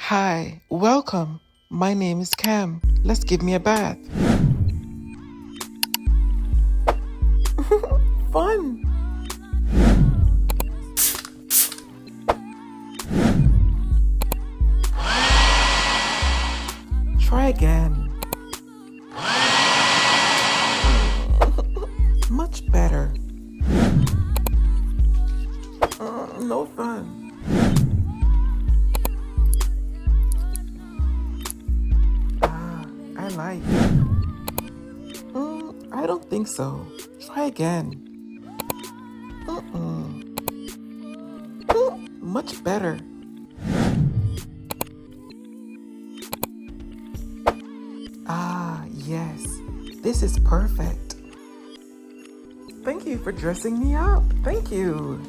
Hi, welcome. My name is Cam. Let's give me a bath. Fun. Try again. Much better. No fun. I like. I don't think so. Try again. Much better. Yes. This is perfect. Thank you for dressing me up. Thank you.